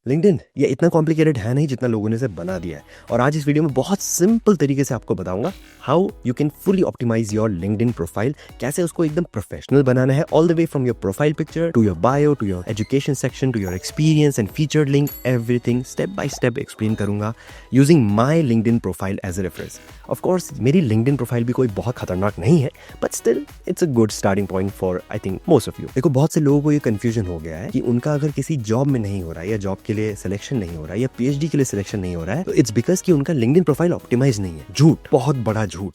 LinkedIn ये इतना complicated है नहीं जितना लोगों ने इसे बना दिया है। और आज इस वीडियो में बहुत सिंपल तरीके से आपको बताऊंगा how you can fully optimise your LinkedIn profile, कैसे उसको एकदम प्रोफेशनल बनाना है, all the way from your profile picture to your bio to your education section to your experience and featured link, everything step by step explain करूंगा using my LinkedIn profile as a reference. Of course मेरी LinkedIn profile भी कोई बहुत खतरनाक नहीं है, but still it's a good starting point for I think most of you. देखो, बहुत से लोगों को ये कंफ्यूजन हो गया है कि उनका अगर किसी जॉब में नहीं हो रहा है या जॉब के लिए सिलेक्शन नहीं हो रहा है या पीएचडी के लिए सिलेक्शन नहीं हो रहा है तो इट्स बिकॉज कि उनका लिंक्डइन प्रोफाइल ऑप्टिमाइज नहीं है। झूठ, बहुत बड़ा झूठ।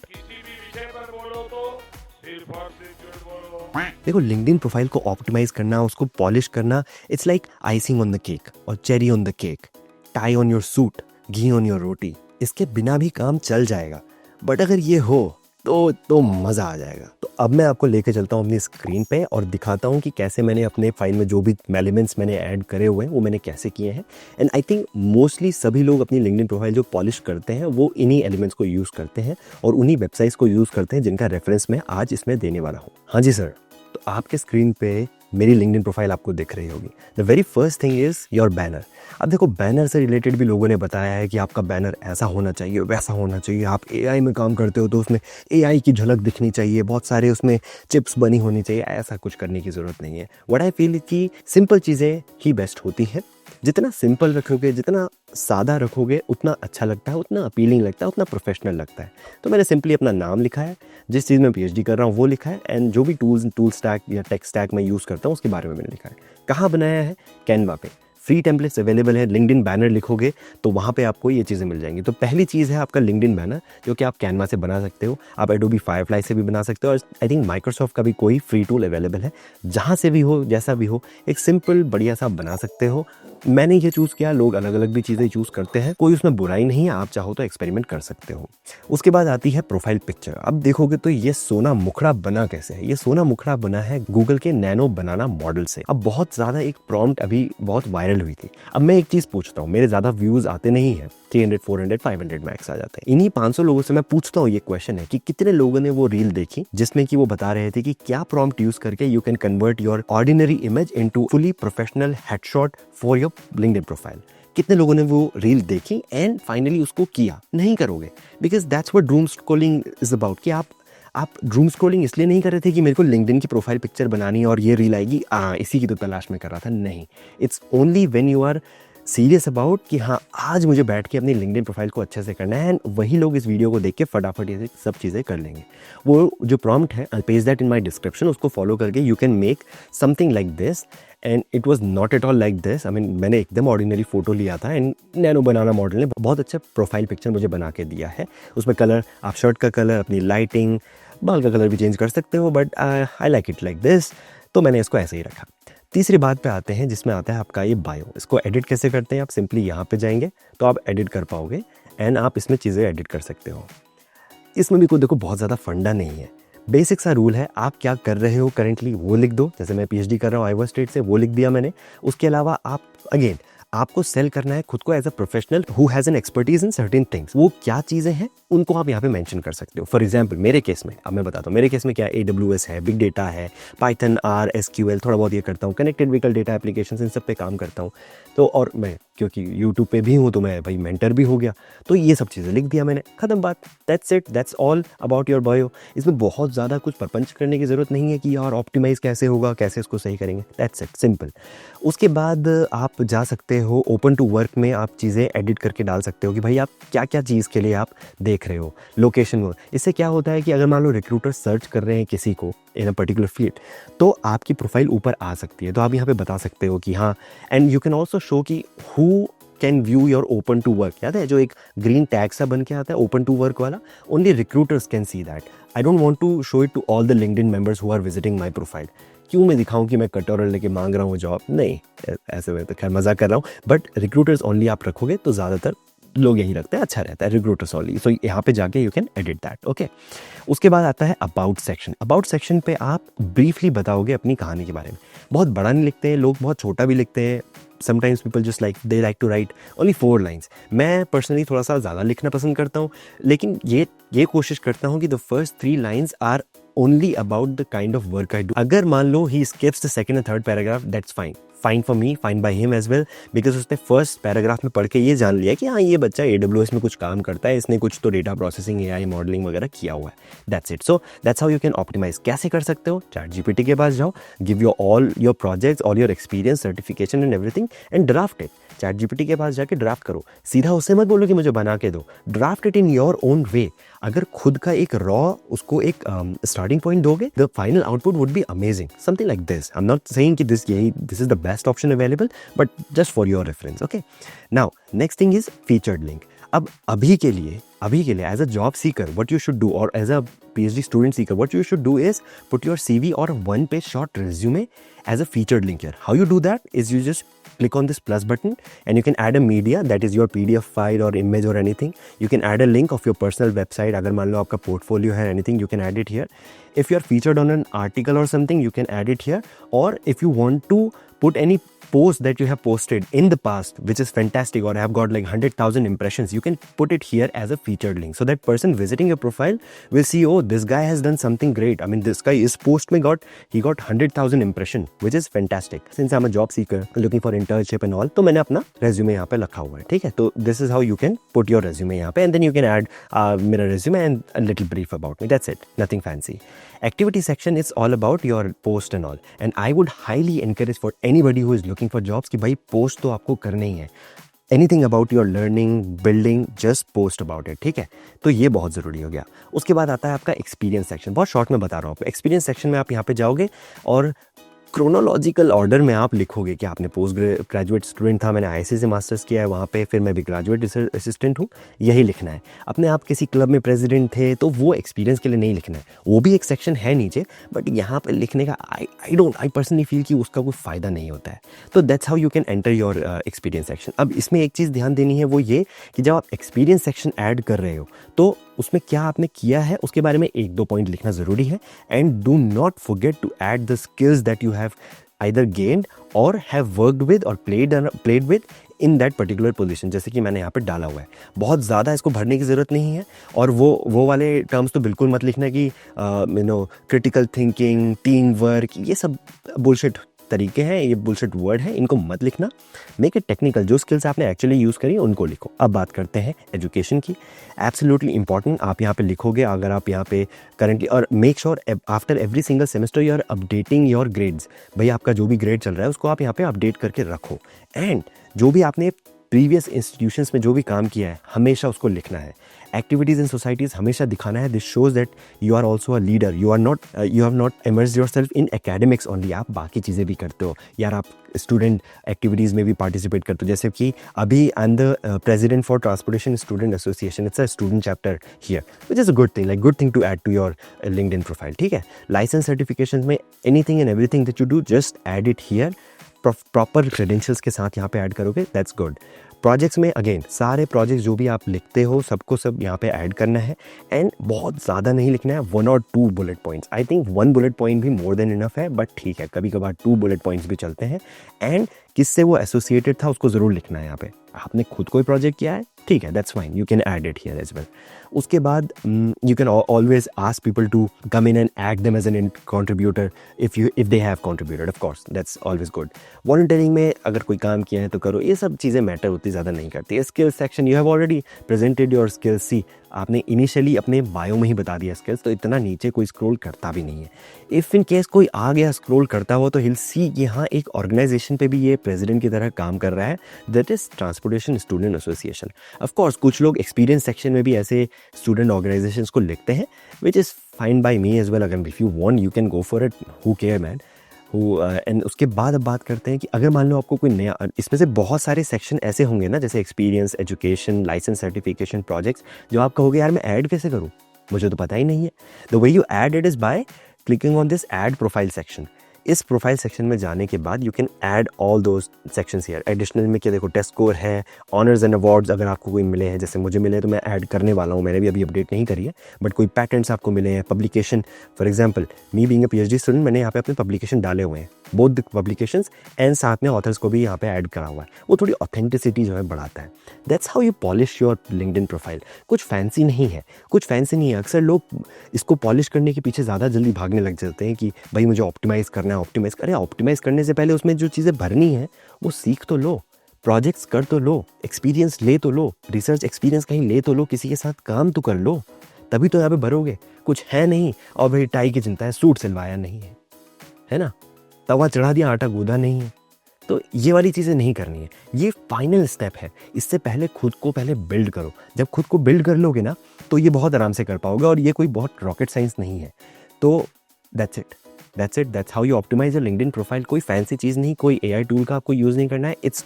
देखो, लिंक्डइन प्रोफाइल को ऑप्टिमाइज करना, उसको पॉलिश करना, it's like icing on the cake और cherry on the cake, tie on your suit, ghee on your roti. इसके बिना भी काम चल जाएगा, बट अगर ये हो तो मज़ा आ जाएगा। तो अब मैं आपको लेके चलता हूँ अपनी स्क्रीन पे और दिखाता हूँ कि कैसे मैंने अपने फाइल में जो भी एलिमेंट्स मैंने ऐड करे हुए हैं वो मैंने कैसे किए हैं। एंड आई थिंक मोस्टली सभी लोग अपनी लिंक्डइन प्रोफाइल जो पॉलिश करते हैं वो इन्हीं एलिमेंट्स को यूज़ करते हैं और उन्हीं वेबसाइट्स को यूज़ करते हैं जिनका रेफरेंस मैं आज इसमें देने वाला हूँ। हाँ जी सर, तो आपके स्क्रीन पे मेरी लिंक्डइन प्रोफाइल आपको दिख रही होगी। The very first thing is your banner. अब देखो, बैनर से रिलेटेड भी लोगों ने बताया है कि आपका बैनर ऐसा होना चाहिए, वैसा होना चाहिए। आप एआई में काम करते हो तो उसमें एआई की झलक दिखनी चाहिए, बहुत सारे उसमें चिप्स बनी होनी चाहिए। ऐसा कुछ करने की ज़रूरत नहीं है। व्हाट आई फील कि सिंपल चीज़ें ही बेस्ट होती हैं। जितना सिंपल रखोगे, जितना सादा रखोगे, उतना अच्छा लगता है, उतना अपीलिंग लगता है, उतना प्रोफेशनल लगता है। तो मैंने सिंपली अपना नाम लिखा है, जिस चीज़ में पीएचडी कर रहा हूँ वो लिखा है, एंड जो भी टूल स्टैक या टेक स्टैक मैं यूज़ करता हूँ उसके बारे में मैंने लिखा है। कहाँ बनाया है? कैनवा पे। फ्री टेम्पलेट्स अवेलेबल है। लिंक्डइन बैनर लिखोगे तो वहाँ पे आपको ये चीज़ें मिल जाएंगी। तो पहली चीज़ है आपका लिंक्डइन बैनर, जो कि आप कैनवा से बना सकते हो, आप एडोबी फायरफ्लाई से भी बना सकते हो, और आई थिंक माइक्रोसॉफ्ट का भी कोई फ्री टूल अवेलेबल है। जहाँ से भी हो, जैसा भी हो, एक सिंपल बढ़िया सा बना सकते हो। मैंने ये चूज़ किया, लोग अलग अलग भी चीज़ें चूज़ करते हैं, कोई उसमें बुराई नहीं है, आप चाहो तो एक्सपेरिमेंट कर सकते हो। उसके बाद आती है प्रोफाइल पिक्चर। अब देखोगे तो ये सोना मुखड़ा बना कैसे है? ये सोना मुखड़ा बना है गूगल के नैनो बनाना मॉडल से। अब बहुत ज़्यादा एक प्रॉम्प्ट अभी बहुत वायरल हुई थी। अब मैं एक चीज़ पूछता हूँ, मेरे ज़्यादा व्यूज़ आते नहीं हैं, 300, 400, 500 मैक्स आ जाते हैं। इन्हीं 500 लोगों से मैं पूछता हूँ, ये क्वेश्चन है कि कितने लोगों ने वो रील देखी जिसमें कि वो बता रहे थे कि क्या प्रॉम्प्ट यूज़ करके you can convert your ordinary image into fully professional headshot for your LinkedIn profile. कितने लोगों ने वो रील देखी एंड फाइनली उसको किया? नहीं करोगे, because that's what doom scrolling is about. कि आप ड्रूम स्क्रॉलिंग इसलिए नहीं कर रहे थे कि मेरे को लिंक्डइन की प्रोफाइल पिक्चर बनानी है और ये रील आएगी, इसी की तो तलाश में कर रहा था। नहीं, it's only when you are serious about कि हाँ, आज मुझे बैठ के अपनी लिंक्डइन प्रोफाइल को अच्छे से करना है, एंड वही लोग इस वीडियो को देख के फटाफट ये सब चीज़ें कर लेंगे। वो जो प्रॉम्प्ट है, I paste that in my description, उसको फॉलो करके you can make something like this. And it was not at all like this. I mean, मैंने एकदम ऑर्डिनरी फोटो लिया था एंड नैनो बनाना मॉडल ने बहुत अच्छा प्रोफाइल पिक्चर मुझे बना के दिया है। उसमें कलर, आप शर्ट का कलर, अपनी लाइटिंग, बाल का कलर भी चेंज कर सकते हो, but I like it like this, तो मैंने इसको ऐसे ही रखा। तीसरी बात पे आते हैं, जिसमें आता है आपका ये बायो। इसको एडिट कैसे करते हैं? आप सिंपली यहाँ पे जाएंगे तो आप एडिट कर पाओगे एंड आप इसमें चीज़ें एडिट कर सकते हो। इसमें भी कोई देखो बहुत ज़्यादा फंडा नहीं है, बेसिक सा रूल है। आप क्या कर रहे हो करेंटली वो लिख दो। जैसे मैं पीएचडी कर रहा हूँ आईवा स्टेट से, वो लिख दिया मैंने। उसके अलावा आप अगेन आपको सेल करना है खुद को as a professional who has an expertise in certain things. वो क्या चीज़ें हैं उनको आप यहाँ पे मेंशन कर सकते हो। फॉर एग्जांपल मेरे केस में, अब मैं बताता हूँ मेरे केस में क्या है। AWS है, बिग डेटा है, पाइथन, R, SQL, थोड़ा बहुत ये करता हूँ, कनेक्टेड व्हीकल डेटा एप्लीकेशन, इन सब पे काम करता हूँ। तो और मैं क्योंकि यूट्यूब पे भी हूँ तो मैं भाई मेंटर भी हो गया, तो ये सब चीज़ें लिख दिया मैंने, ख़त्म बात। That's it, that's all about your bio. इसमें बहुत ज़्यादा कुछ प्रपंच करने की ज़रूरत नहीं है कि यार ऑप्टिमाइज़ कैसे होगा, कैसे इसको सही करेंगे। That's it, simple. उसके बाद आप जा सकते हो ओपन टू वर्क में, आप चीज़ें एडिट करके डाल सकते हो कि भाई आप क्या क्या चीज़ के लिए आप देख रहे हो, लोकेशन वो। इससे क्या होता है कि अगर मान लो रिक्रूटर सर्च कर रहे हैं किसी को इन अ पर्टिकुलर फील्ड, तो आपकी प्रोफाइल ऊपर आ सकती है। तो आप यहाँ पे बता सकते हो कि हाँ, and you can also show कि who can view your open to work. याद है जो एक ग्रीन टैग सा बन के आता है ओपन टू वर्क वाला? Only recruiters can see that. I don't want to show it to all the LinkedIn members who are visiting my profile. क्यों मैं दिखाऊं कि मैं कटोरा लेके मांग रहा हूँ जॉब? नहीं, ऐसे में तो खैर मजाक कर रहा हूँ, बट रिक्रूटर्स ओनली आप रखोगे तो ज़्यादातर लोग यही रखते हैं, अच्छा रहता है, रिक्रूटर्स ओनली। सो यहाँ पे जाके you can edit that, okay. उसके बाद आता है अबाउट सेक्शन। अबाउट सेक्शन पे आप ब्रीफली बताओगे अपनी कहानी के बारे में। बहुत बड़ा नहीं लिखते हैं लोग, बहुत छोटा भी लिखते हैं। Sometimes people just like they like to write only 4 lines. मैं पर्सनली थोड़ा सा ज़्यादा लिखना पसंद करता हूँ, लेकिन ये कोशिश करता हूँ कि the first 3 lines are only about the kind of work I do. अगर मान लो he skips the second and third paragraph, that's fine. Fine for me, fine by him as well, because उसने फर्स्ट पैराग्राफ में पढ़ के ये जान लिया कि हाँ ये बच्चा AWS में कुछ काम करता है, इसने कुछ तो डेटा प्रोसेसिंग AI मॉडलिंग वगैरह किया हुआ है। That's it. So that's how you can optimize. कैसे कर सकते हो? ChatGPT के पास जाओ, give your all your projects, all your experience, certification and everything and draft it. ChatGPT के पास जाके ड्राफ्ट करो, सीधा उससे मत बोलो कि मुझे बना के दो, draft it in your own way. अगर खुद का एक रॉ उसको एक स्टार्टिंग पॉइंट दोगे, the final output would be amazing, something like this. I am not saying कि this is the best option available, but just for your reference. Okay, now next thing is featured link. अब अभी के लिए as a job seeker what you should do, और as a PhD student seeker what you should do is put your CV or one page short resume as a featured link here. How you do that is you just click on this plus button and you can add a media, that is your PDF file or image or anything. You can add a link of your personal website. अगर मान लो आपका portfolio है anything, you can add it here. If you are featured on an article or something, you can add it here. Or if you want to put any post that you have posted in the past which is fantastic or have got like 100,000 impressions, you can put it here as a featured link, so that person visiting your profile will see, oh this guy has done something great. I mean this guy is post mein he got 100,000 impression, which is fantastic. Since I'm a job seeker looking for internship and all, तो मैंने अपना resume यहाँ पे रखा हुआ है, ठीक है। तो this is how you can put your resume यहाँ पे, and then you can add मेरा resume and a little brief about me. That's it, nothing fancy. Activity section is all about your post and all, and I would highly encourage for anybody who is looking for jobs कि भाई post तो आपको करना ही है। Anything about your learning, building, just post about it, ठीक है। तो ये बहुत ज़रूरी हो गया। उसके बाद आता है आपका एक्सपीरियंस सेक्शन। बहुत शॉर्ट में बता रहा हूँ आपको। एक्सपीरियंस सेक्शन में आप यहाँ पे जाओगे और क्रोनोलॉजिकल ऑर्डर में आप लिखोगे कि आपने पोस्ट ग्रेजुएट स्टूडेंट था, मैंने IISc से मास्टर्स किया है वहाँ पे, फिर मैं भी ग्रेजुएट रिसर्च असिस्टेंट हूँ, यही लिखना है। अपने आप किसी क्लब में प्रेसिडेंट थे तो वो एक्सपीरियंस के लिए नहीं लिखना है, वो भी एक सेक्शन है नीचे, बट यहाँ पे लिखने का आई पर्सनली फील कि उसका कोई फ़ायदा नहीं होता है। तो that's how you can enter your experience section. अब इसमें एक चीज़ ध्यान देनी है, वो ये कि जब आप एक्सपीरियंस सेक्शन ऐड कर रहे हो तो उसमें क्या आपने किया है उसके बारे में 1-2 पॉइंट लिखना ज़रूरी है। And do not forget to add the skills that you have either gained or have worked with or played with in that particular position, जैसे कि मैंने यहाँ पे डाला हुआ है। बहुत ज़्यादा इसको भरने की ज़रूरत नहीं है, और वो वाले टर्म्स तो बिल्कुल मत लिखना कि क्रिटिकल थिंकिंग, टीम वर्क, ये सब बुलशिट तरीके हैं, ये बुलशिट वर्ड है, इनको मत लिखना। Make it technical. जो स्किल्स आपने एक्चुअली यूज़ करी उनको लिखो। अब बात करते हैं एजुकेशन की। एब्सोल्युटली इंपॉर्टेंट, आप यहाँ पे लिखोगे अगर आप यहाँ पे करंटली, और make sure after every single semester you are updating your grades. भाई आपका जो भी ग्रेड चल रहा है उसको आप यहाँ पे अपडेट करके रखो। एंड जो भी आपने प्रीवियस इंस्टीट्यूशंस में जो भी काम किया है हमेशा उसको लिखना है। एक्टिविटीज़ इन सोसाइटीज़ हमेशा दिखाना है। This shows that you are also a leader, you have not immersed yourself in academics only. आप बाकी चीज़ें भी करते हो यार, आप स्टूडेंट एक्टिविटीज़ में भी पार्टिसिपेट करते हो। जैसे कि अभी I am the president for transportation student association, it's a student chapter here, which is a good thing, like good thing to add to your LinkedIn profile, ठीक है। लाइसेंस सर्टिफिकेशन में anything and everything that you do just add it here, proper credentials के साथ यहाँ पे add करोगे, that's good. Projects में again सारे प्रोजेक्ट्स जो भी आप लिखते हो सबको सब यहाँ पे ऐड करना है। एंड बहुत ज़्यादा नहीं लिखना है, 1 or 2 bullet points. I think 1 bullet point भी मोर देन इनफ है, बट ठीक है कभी कभार 2 बुलेट पॉइंट्स भी चलते हैं। एंड किससे वो एसोसिएटेड था उसको ज़रूर लिखना है यहाँ पे। आपने खुद कोई प्रोजेक्ट किया है, ठीक है, that's fine, you can add it here as well. उसके बाद you can always ask people to come in and act them as an contributor if they have contributed, of course that's always good. Volunteering में अगर कोई काम किया है तो करो, ये सब चीज़ें मैटर उतनी ज़्यादा नहीं करती। Skill section, you have already presented your skills. See आपने इनिशियली अपने बायो में ही बता दिया स्किल्स, तो इतना नीचे कोई स्क्रॉल करता भी नहीं है। इफ़ इन केस कोई आ गया स्क्रॉल करता हो तो हिल सी कि हाँ एक ऑर्गेनाइजेशन पे भी ये प्रेसिडेंट की तरह काम कर रहा है, that is transportation student association. Of course कुछ लोग एक्सपीरियंस सेक्शन में भी ऐसे स्टूडेंट ऑर्गेनाइजेशंस को लिखते हैं, which is fine by me as well. अगर if you want you can go for it, who care man. And उसके बाद अब बात करते हैं कि अगर मान लो आपको कोई नया, इसमें से बहुत सारे सेक्शन ऐसे होंगे ना, जैसे experience, education, license certification, projects, जो आप कहोगे यार मैं ऐड कैसे करूँ, मुझे तो पता ही नहीं है। The way you add it is by clicking on this add profile section. इस प्रोफाइल सेक्शन में जाने के बाद you can add all those sections here. Additional में क्या देखो, टेस्ट स्कोर है, ऑनर्स एंड अवार्ड्स अगर आपको कोई मिले हैं, जैसे मुझे मिले तो मैं ऐड करने वाला हूँ, मैंने भी अभी अपडेट नहीं करी है, बट कोई पैटेंट्स आपको मिले हैं, publication, for example me being a PhD student मैंने यहाँ पे अपने पब्लिकेशन डाले हुए हैं, बोथ द पब्लिकेशंस, एंड साथ में ऑथर्स को भी यहाँ पे ऐड करा हुआ है। वो थोड़ी ऑथेंटिसिटी जो है बढ़ाता है। That's how you polish your LinkedIn profile. कुछ फैंसी नहीं है, कुछ फैंसी नहीं है। अक्सर लोग इसको पॉलिश करने के पीछे ज़्यादा जल्दी भागने लग जाते हैं कि भाई मुझे ऑप्टिमाइज़ करना है, ऑप्टिमाइज़ करें। ऑप्टिमाइज़ करने से पहले उसमें जो चीज़ें भरनी है वो सीख तो लो, प्रोजेक्ट्स कर तो लो, एक्सपीरियंस ले तो लो, रिसर्च एक्सपीरियंस कहीं ले तो लो, किसी के साथ काम तो कर लो, तभी तो यहाँ पे भरोगे। कुछ है नहीं और भाई टाई की चिंता है, सूट सिलवाया नहीं है ना, तवा चढ़ा दिया, आटा गूंदा नहीं है। तो ये वाली चीज़ें नहीं करनी है, ये फाइनल स्टेप है। इससे पहले खुद को पहले बिल्ड करो। जब खुद को बिल्ड कर लोगे ना तो ये बहुत आराम से कर पाओगे, और ये कोई बहुत रॉकेट साइंस नहीं है। तो that's it, that's how you optimize your LinkedIn profile. कोई फैंसी चीज़ नहीं, कोई AI टूल का आपको यूज़ नहीं करना है। It's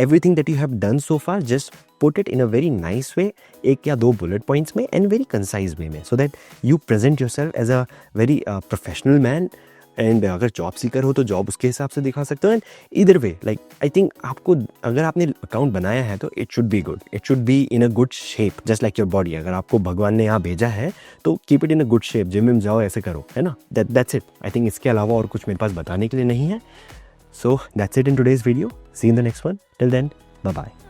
everything that you have done so far, just put it in a very nice way, एक या दो bullet points में, and very concise way में, so that you present yourself as a very professional man. And अगर job seeker हो तो job उसके हिसाब से दिखा सकते हो। एंड इधर वे लाइक आई थिंक आपको, अगर आपने अकाउंट बनाया है तो it should be good, it should be in a good shape, just like your body. अगर आपको भगवान ने यहाँ भेजा है तो keep it in a good shape, gym में जाओ, ऐसे करो, है ना। That's it. आई थिंक इसके अलावा और कुछ मेरे पास बताने के लिए नहीं है। So that's it in today's video. See you in the next one. Till then, bye-bye.